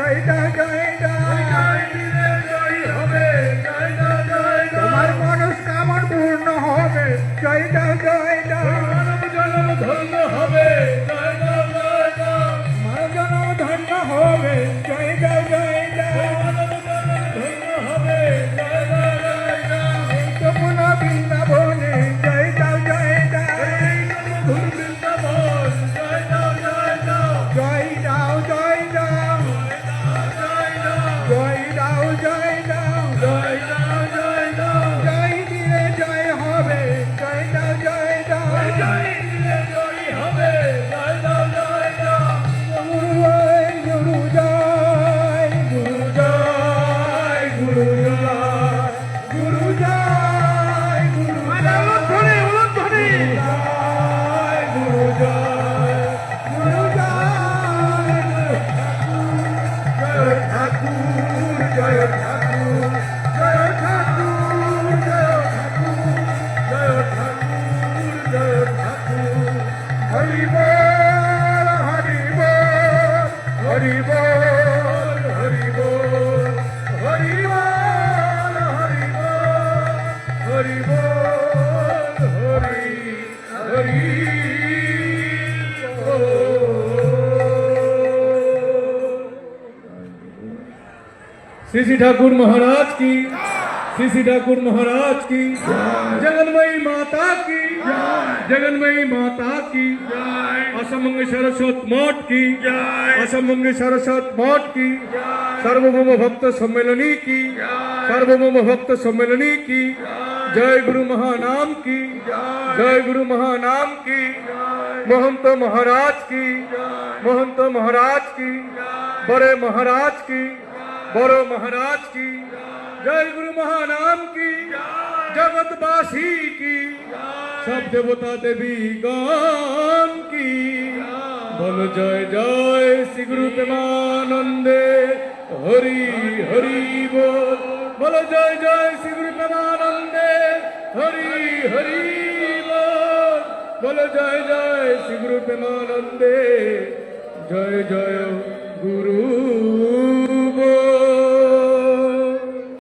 জয় দাও জয় দাও জয় হবে জয় দাও জয় দাও তোমার মনস্কামনা পূর্ণ হবে জয় দাও জয় দাও মানব জন্ম ধন্য হবে জয় দাও জয় দাও মানব জন্ম ধন্য হবে জয় দাও জয় দাও মানব জন্ম ধন্য হবে জয় দাও জয় দাও তপন বৃন্দাবনে জয় দাও জয় দাও মধুর বৃন্দাবন জয় দাও জয় দাও জয় দাও জয় দাও জয় দাও জয় দাও জয় দাও জয় দাও জয় দাও জয় দিলে জয় হবে জয় দাও জয় দাও জয় দিলে জয় হবে জয় দাও জয় দাও গুরু জয় গুরু জয় গুরু জয় গুরু জয় গুরু জয় গুরু উলুধ্বনি উলুধ্বনি জয় গুরু জয় গুরু জয় জয় ঠাকুর জয় ঠাকুর জয় ঠাকুর জয় ঠাকুর জয় ঠাকুর হরি বল হরি বল হরি বল হরি বল হরি বল হরি বল হরি বল হরি হরি श्री श्री ठाकुर महाराज की श्री श्री ठाकुर महाराज की जगन्मयी माता की जगन्मयी माता की असमंग सरस्वत मठ की असमंग सरस्वत मठ की सार्वभौम भक्त सम्मेलनी की सार्वभौम भक्त सम्मेलनी की जय गुरु महानाम की जय गुरु महानाम की महंत महाराज की महंत महाराज की बड़े महाराज की बड़ो महाराज की जय गुरु महानाम की जगतवासी की सब देवता देवी गण की बोलो जय जय श्री गुरु प्रेमानंदे हरि हरि बोल बोलो जय जय श्री गुरु प्रेमानंदे हरि हरि बोल बोलो जय जय श्री गुरु प्रेमानंदे जय जय गुरु